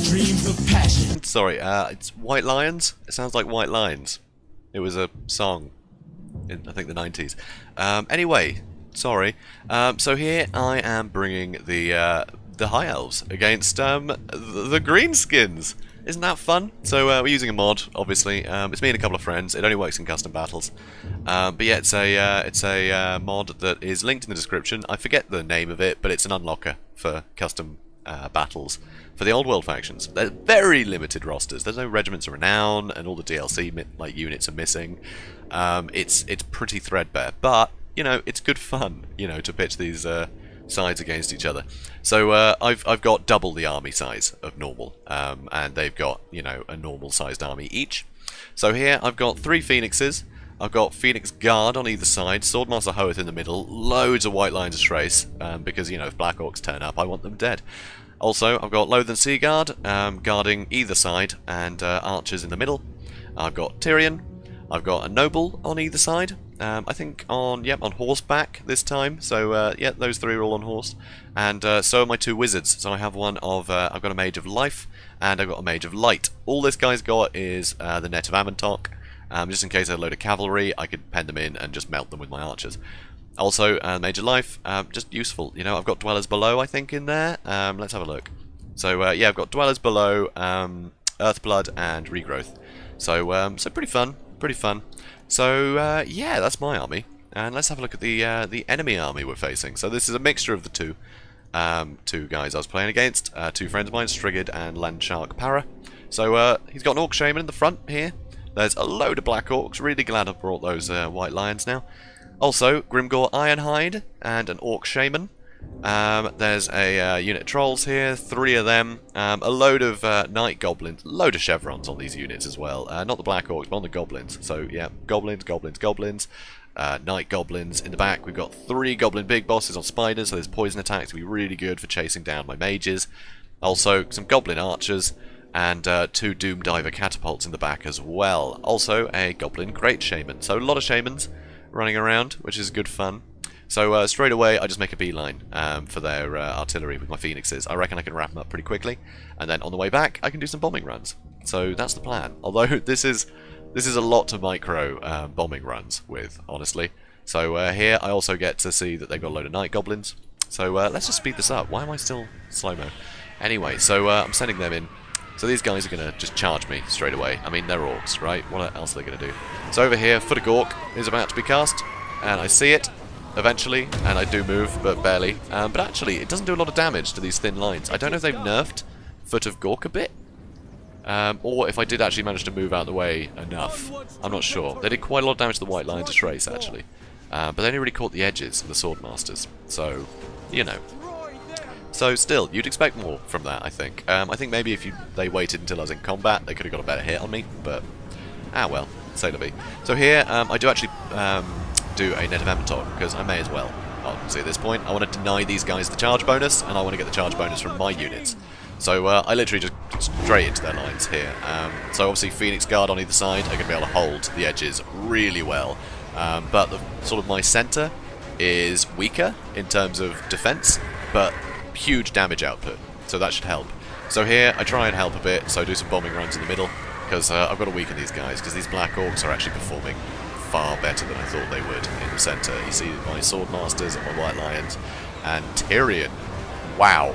dreams of passion. Sorry, it's White Lions? It sounds like White Lines. It was a song in, I think, the 90s. Anyway, sorry. So here I am bringing the High Elves against the Greenskins. Isn't that fun? So we're using a mod, obviously. It's me and a couple of friends. It only works in custom battles. But yeah, it's a mod that is linked in the description. I forget the name of it, but it's an unlocker for custom battles for the old world factions. They're very limited rosters. There's no Regiments of Renown, and all the DLC like units are missing. It's pretty threadbare, but you know, it's good fun, you know, to pitch these sides against each other. So I've got double the army size of normal, and they've got, you know, a normal sized army each. So here I've got 3 Phoenixes. I've got Phoenix Guard on either side, Swordmaster Hoeth in the middle, loads of White Lions of Trace, because, you know, if Black Orcs turn up, I want them dead. Also, I've got Loathen Sea Guard guarding either side, and archers in the middle. I've got Tyrion. I've got a Noble on either side. I think on horseback this time. So yeah, those 3 are all on horse, and so are my 2 wizards. So I have one of I've got a Mage of Life, and I've got a Mage of Light. All this guy's got is the Net of Amantok. Just in case I had a load of cavalry, I could pen them in and just melt them with my archers. Also, Mage of Life, just useful. You know, I've got Dwellers Below, I think, in there. Let's have a look. So yeah, I've got Dwellers Below, Earthblood, and Regrowth. So so pretty fun, pretty fun. So yeah, that's my army, and let's have a look at the enemy army we're facing. So this is a mixture of the two guys I was playing against, 2 friends of mine, Strigged and Landshark Para. So he's got an Orc Shaman in the front here. There's a load of Black Orcs. Really glad I've brought those White Lions now. Also, Grimgor Ironhide and an Orc Shaman. There's a unit of Trolls here, 3 of them. A load of Night Goblins, load of Chevrons on these units as well. Not the Black Orcs, but on the Goblins. So yeah, Goblins, Goblins, Goblins. Night Goblins in the back. We've got 3 Goblin Big Bosses on Spiders, so there's poison attacks to be really good for chasing down my mages. Also, some Goblin Archers, and 2 Doom Diver Catapults in the back as well. Also, a Goblin Great Shaman. So a lot of Shamans running around, which is good fun. So straight away, I just make a beeline for their artillery with my Phoenixes. I reckon I can wrap them up pretty quickly, and then on the way back, I can do some bombing runs. So that's the plan. Although this is a lot to micro bombing runs with, honestly. So here, I also get to see that they've got a load of Night Goblins. So let's just speed this up. Why am I still slow-mo? Anyway, so I'm sending them in. So these guys are going to just charge me straight away. I mean, they're Orcs, right? What else are they going to do? So over here, Foot of Gork is about to be cast, and I see it eventually, and I do move, but barely. But actually, it doesn't do a lot of damage to these thin lines. I don't know if they've nerfed Foot of Gork a bit, or if I did actually manage to move out of the way enough. I'm not sure. They did quite a lot of damage to the White Lions of Trace, actually. But they only really caught the edges of the Swordmasters. So, you know. So still, you'd expect more from that, I think. I think maybe if they waited until I was in combat, they could have got a better hit on me, but ah well, say la vie. So here, I do actually do a Net of Amantok, because I may as well. Obviously at this point, I want to deny these guys the charge bonus, and I want to get the charge bonus from my units. So I literally just straight into their lines here. So obviously Phoenix Guard on either side are going to be able to hold the edges really well. But sort of my centre is weaker in terms of defence, but huge damage output, so that should help. So here I try and help a bit, so I do some bombing runs in the middle, because I've got to weaken these guys, because these Black Orcs are actually performing far better than I thought they would in the centre. You see my Swordmasters and my White Lions, and Tyrion. Wow.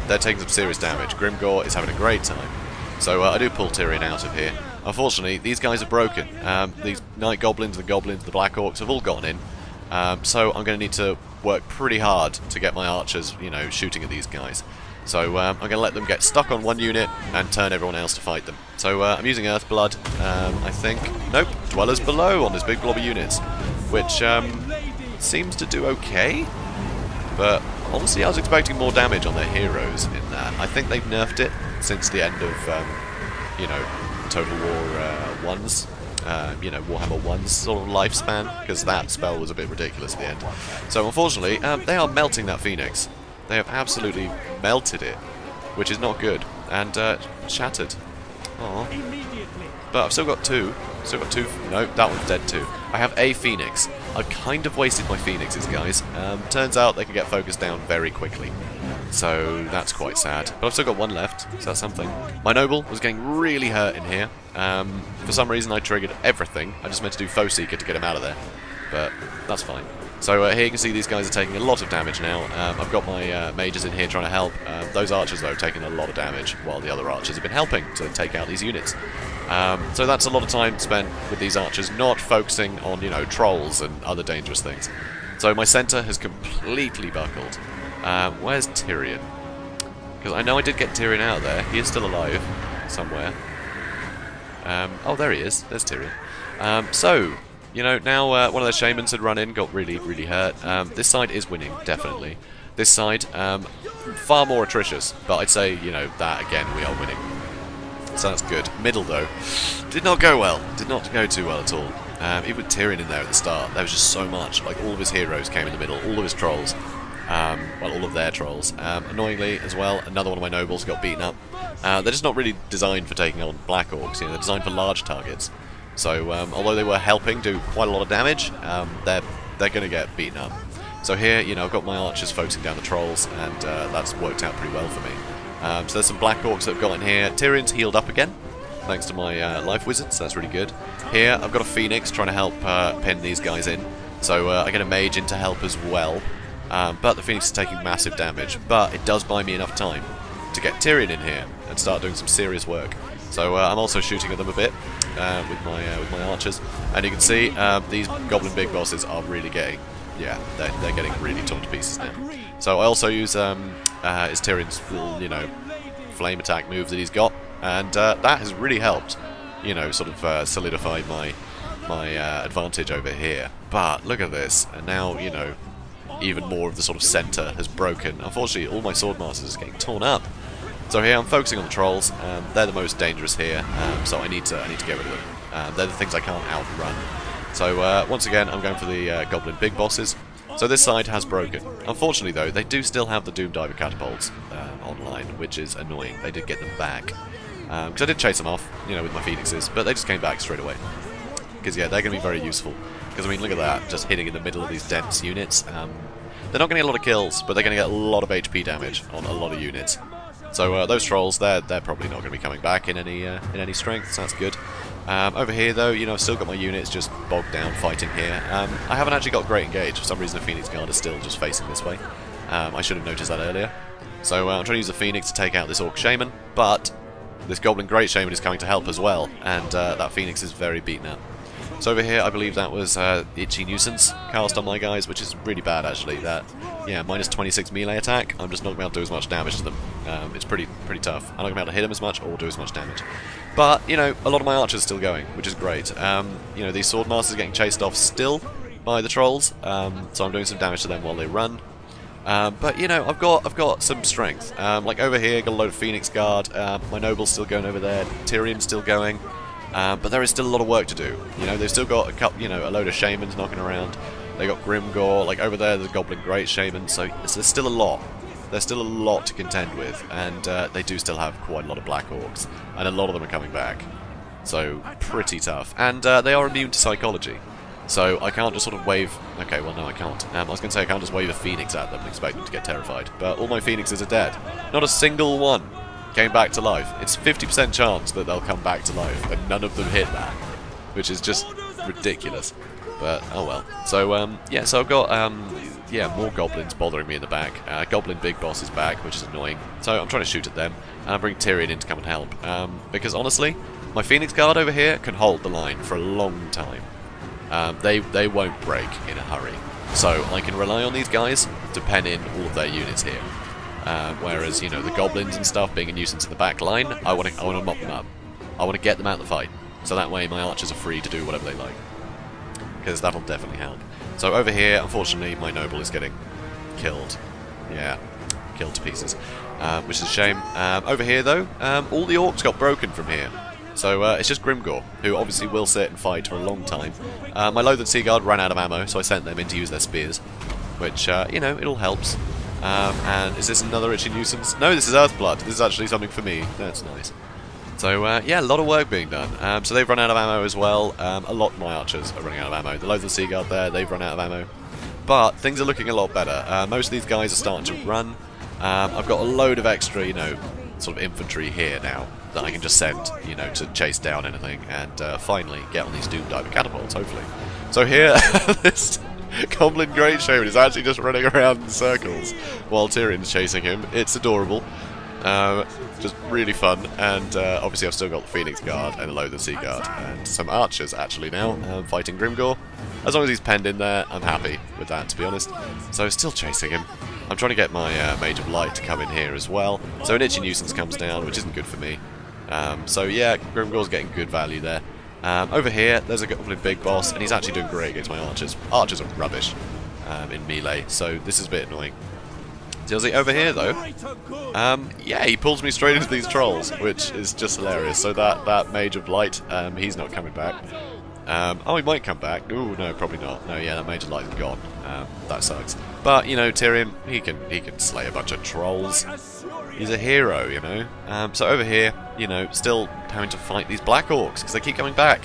They're taking some serious damage. Grimgor is having a great time. So I do pull Tyrion out of here. Unfortunately, these guys are broken. These Night Goblins, the Black Orcs have all gotten in. So I'm going to need to work pretty hard to get my archers, you know, shooting at these guys. So I'm going to let them get stuck on one unit and turn everyone else to fight them. So I'm using Earthblood, I think. Nope, Dwellers Below on this big blob of units, which seems to do okay. But honestly, I was expecting more damage on their heroes in that. I think they've nerfed it since the end of, you know, Total War 1's. You know, Warhammer 1's sort of lifespan, because that spell was a bit ridiculous at the end. So unfortunately, they are melting that Phoenix. They have absolutely melted it, which is not good, and shattered. Aww. But I've still got 2, Still got 2. No, that one's dead too. I have a Phoenix. I've kind of wasted my Phoenixes, guys. Turns out they can get focused down very quickly. So that's quite sad. But I've still got 1 left, so that's something. My Noble was getting really hurt in here. For some reason I triggered everything. I just meant to do Foe Seeker to get him out of there. But that's fine. So here you can see these guys are taking a lot of damage now. I've got my mages in here trying to help. Those archers, though, taking a lot of damage, while the other archers have been helping to take out these units. So that's a lot of time spent with these archers not focusing on, you know, trolls and other dangerous things. So my centre has completely buckled. Where's Tyrion? Because I know I did get Tyrion out of there. He is still alive somewhere. Oh, there he is. There's Tyrion. So, you know, now one of those shamans had run in, got really, really hurt. This side is winning, definitely. This side, far more atrocious, but I'd say, you know, that again, we are winning. So that's good. Middle, though, did not go well. Did not go too well at all. Even with Tyrion in there at the start, there was just so much. Like, all of his heroes came in the middle, all of his trolls. Well, all of their trolls. Annoyingly, as well, another one of my nobles got beaten up. They're just not really designed for taking on Black Orcs. You know, they're designed for large targets. So, although they were helping do quite a lot of damage, they're going to get beaten up. So here, you know, I've got my archers focusing down the trolls, and that's worked out pretty well for me. So there's some Black Orcs that have got in here. Tyrion's healed up again, thanks to my life wizards, so that's really good. Here, I've got a Phoenix trying to help pin these guys in. So I get a mage in to help as well. But the Phoenix is taking massive damage. But it does buy me enough time to get Tyrion in here and start doing some serious work. So I'm also shooting at them a bit with my archers. And you can see these Goblin Big Bosses are really getting... Yeah, they're getting really torn to pieces now. So I also use is Tyrion's full, you know, flame attack move that he's got, and that has really helped, you know, sort of solidify my advantage over here. But look at this, and now, you know, even more of the sort of centre has broken. Unfortunately, all my Swordmasters are getting torn up. So here I'm focusing on the trolls. They're the most dangerous here, so I need to get rid of them. They're the things I can't outrun. So once again, I'm going for the Goblin Big Bosses. So this side has broken. Unfortunately, though, they do still have the Doom Diver catapults online, which is annoying. They did get them back. Because I did chase them off, you know, with my Phoenixes, but they just came back straight away. Because, yeah, they're going to be very useful. Because, I mean, look at that, just hitting in the middle of these dense units. They're not going to get a lot of kills, but they're going to get a lot of HP damage on a lot of units. So those trolls, they're probably not going to be coming back in any strength, so that's good. Over here, though, you know, I've still got my units just bogged down fighting here. I haven't actually got great engage. For some reason, the Phoenix Guard is still just facing this way. I should have noticed that earlier. So I'm trying to use the Phoenix to take out this Orc Shaman, but this Goblin Great Shaman is coming to help as well, and that Phoenix is very beaten up. So over here, I believe that was the Itchy Nuisance cast on my guys, which is really bad, actually. That, yeah, minus 26 melee attack. I'm just not going to be able to do as much damage to them. It's pretty tough. I'm not going to be able to hit them as much or do as much damage. But, you know, a lot of my archers are still going, which is great. You know, these Swordmasters are getting chased off still by the trolls, so I'm doing some damage to them while they run. But, you know, I've got some strength. Like over here, got a load of Phoenix Guard. My Noble's still going over there. Tyrion's still going. But there is still a lot of work to do. You know, they've still got a load of Shamans knocking around. They got Grimgor, like over there, the Goblin Great Shaman. So there's still a lot. There's still a lot to contend with, and they do still have quite a lot of Black Orcs, and a lot of them are coming back. So pretty tough, and they are immune to psychology. So I can't just sort of wave. Okay, well no, I can't. I was going to say I can't just wave a Phoenix at them and expect them to get terrified. But all my Phoenixes are dead. Not a single one came back to life. It's 50% chance that they'll come back to life, and none of them hit that, which is just ridiculous. But oh well. So yeah, so I've got more goblins bothering me in the back. Goblin Big Boss is back, which is annoying. So I'm trying to shoot at them and bring Tyrion in to come and help. Because honestly, my Phoenix Guard over here can hold the line for a long time. They won't break in a hurry. So I can rely on these guys to pen in all of their units here. Whereas, you know, the goblins and stuff being a nuisance in the back line, I want to mop them up. I want to get them out of the fight. So that way my archers are free to do whatever they like. Because that'll definitely help. So over here, unfortunately, my Noble is getting killed. Yeah, killed to pieces. Which is a shame. Over here, though, all the Orcs got broken from here. So it's just Grimgor, who obviously will sit and fight for a long time. My Loathred Sea Guard ran out of ammo, so I sent them in to use their spears. Which, you know, it all helps. And is this another Itchy Nuisance? No, this is Earthblood. This is actually something for me. That's nice. So yeah, a lot of work being done. So they've run out of ammo as well. A lot of my archers are running out of ammo. The Loathsome Sea Guard there, they've run out of ammo. But things are looking a lot better. Most of these guys are starting to run. I've got a load of extra, you know, sort of infantry here now that I can just send, you know, to chase down anything and finally get on these Doom Diver catapults, hopefully. So here, this Goblin Great Shaman is actually just running around in circles while Tyrion's chasing him. It's adorable. Just really fun, and obviously I've still got the Phoenix Guard and the Loathsome Sea Guard and some archers actually now fighting Grimgor. As long as he's penned in there, I'm happy with that, to be honest. So still chasing him. I'm trying to get my Mage of Light to come in here as well. So an Itchy Nuisance comes down, which isn't good for me. So yeah, Grimgor's getting good value there. Over here, there's a Goblin Big Boss, and he's actually doing great against my archers. Archers are rubbish in melee, so this is a bit annoying. See, over here though, yeah, he pulls me straight into these trolls, which is just hilarious. So that Mage of Light, he's not coming back. Oh, he might come back. Ooh, no, probably not. No, yeah, that Mage of Light is gone. That sucks. But you know, Tyrion, he can slay a bunch of trolls. He's a hero, you know. So over here, you know, still having to fight these Black Orcs because they keep coming back,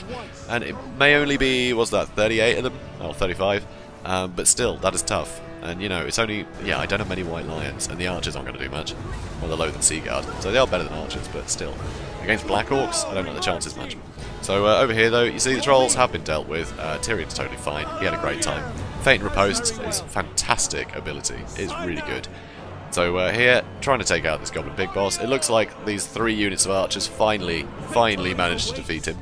and it may only be, what's that, 38 of them? Oh, 35. But still, that is tough. And, you know, it's only... Yeah, I don't have many White Lions, and the archers aren't going to do much. Or the Loathsome Sea Guard. So they are better than archers, but still. Against Black Orcs, I don't know the chances much. So over here, though, you see the trolls have been dealt with. Tyrion's totally fine. He had a great time. Feint and Riposte is fantastic ability. It's really good. So here, trying to take out this Goblin Big Boss. It looks like these 3 units of archers finally managed to defeat him.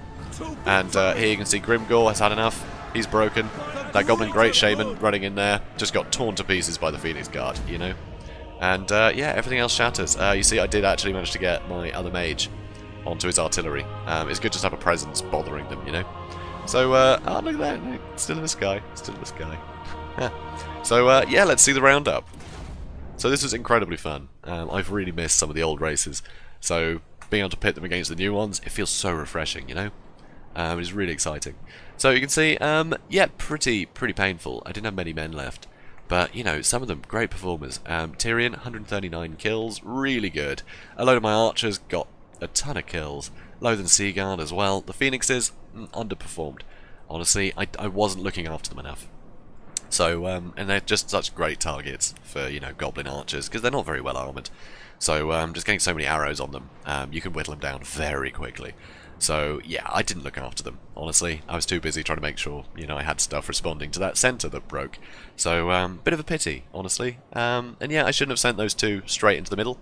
And here you can see Grimgor has had enough. He's broken. That Goblin Great Shaman running in there just got torn to pieces by the Phoenix Guard, you know. And yeah, everything else shatters. You see, I did actually manage to get my other mage onto his artillery. It's good just to have a presence bothering them, you know. So, oh, look at that. Look, still in the sky. Still in the sky. So, yeah, let's see the roundup. So this was incredibly fun. I've really missed some of the old races. So, being able to pit them against the new ones, it feels so refreshing, you know. It's really exciting. So you can see, yeah, pretty painful. I didn't have many men left, but you know, some of them great performers. Tyrion, 139 kills, really good. A load of my archers got a ton of kills. Loathsome Sea Guard as well. The Phoenixes underperformed. Honestly, I wasn't looking after them enough. So, and they're just such great targets for, you know, Goblin archers because they're not very well armored. So, just getting so many arrows on them, you can whittle them down very quickly. So, yeah, I didn't look after them, honestly. I was too busy trying to make sure, you know, I had stuff responding to that centre that broke. So, bit of a pity, honestly. And yeah, I shouldn't have sent those 2 straight into the middle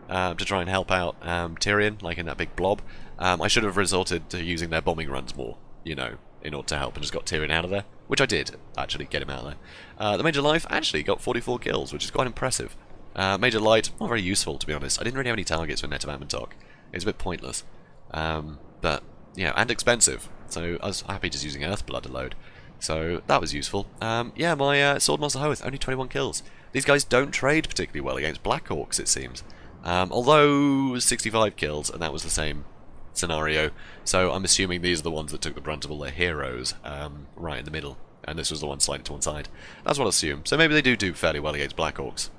to try and help out Tyrion, like in that big blob. I should have resorted to using their bombing runs more, you know, in order to help and just got Tyrion out of there. Which I did, actually, get him out of there. The Mage of Life actually got 44 kills, which is quite impressive. Mage of Light, not very useful, to be honest. I didn't really have any targets for Net of Ammontok. It's a bit pointless. But, you know, and expensive. So I was happy just using Earthblood a load. So that was useful. Yeah, my Swordmaster Hoeth, only 21 kills. These guys don't trade particularly well against Black Orcs, it seems. Although 65 kills, and that was the same scenario. So I'm assuming these are the ones that took the brunt of all their heroes right in the middle. And this was the one sliding to one side. That's what I assume. So maybe they do fairly well against Black Orcs.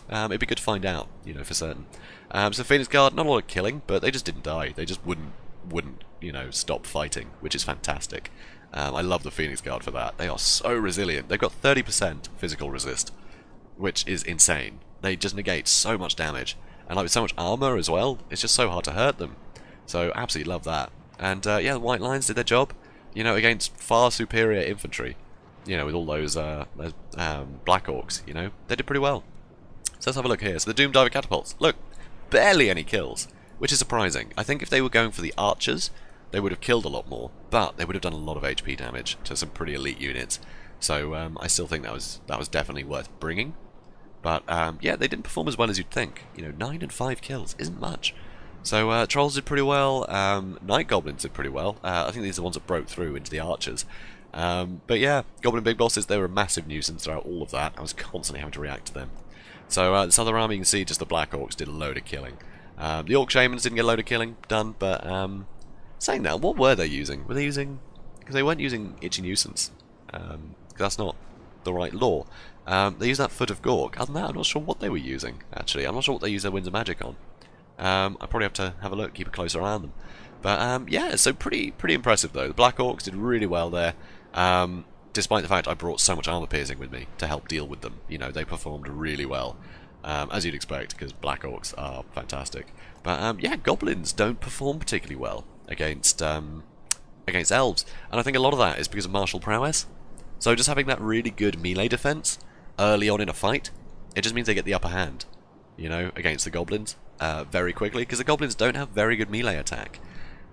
It'd be good to find out, you know, for certain. So Phoenix Guard, not a lot of killing, but they just didn't die. They just wouldn't, you know, stop fighting, which is fantastic. I love the Phoenix Guard for that. They are so resilient. They've got 30% physical resist, which is insane. They just negate so much damage. And like with so much armor as well, it's just so hard to hurt them. So absolutely love that. And yeah, the White Lions did their job, you know, against far superior infantry. You know, with all those Black Orcs, you know, they did pretty well. So let's have a look here. So the Doom Diver catapults, look, barely any kills, which is surprising. I think if they were going for the archers, they would have killed a lot more, but they would have done a lot of HP damage to some pretty elite units. So I still think that was definitely worth bringing. But yeah, they didn't perform as well as you'd think. You know, 9 and 5 kills isn't much. So Trolls did pretty well. Night Goblins did pretty well. I think these are the ones that broke through into the archers. But yeah, Goblin Big Bosses, they were a massive nuisance throughout all of that. I was constantly having to react to them. So this other army, you can see just the Black Orcs did a load of killing. The Orc Shamans didn't get a load of killing done, but saying that, what were they using? Were they using... Because they weren't using Itchy Nuisance. Because that's not the right law. They used that Foot of Gork. Other than that, I'm not sure what they were using, actually. I'm not sure what they used their Winds of Magic on. I probably have to have a look, keep a closer eye on them. But yeah, so pretty impressive though. The Black Orcs did really well there. Despite the fact I brought so much armor piercing with me to help deal with them. You know, they performed really well. As you'd expect, because Black Orcs are fantastic. But yeah, Goblins don't perform particularly well against Elves. And I think a lot of that is because of martial prowess. So just having that really good melee defense early on in a fight, it just means they get the upper hand, you know, against the Goblins very quickly, because the Goblins don't have very good melee attack.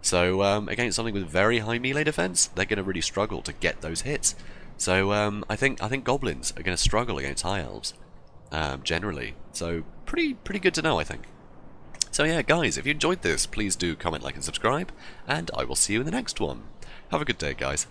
So against something with very high melee defense, they're going to really struggle to get those hits. So I think Goblins are going to struggle against High Elves generally. So pretty good to know, I think. So yeah, guys, if you enjoyed this, please do comment, like, and subscribe, and I will see you in the next one. Have a good day, guys.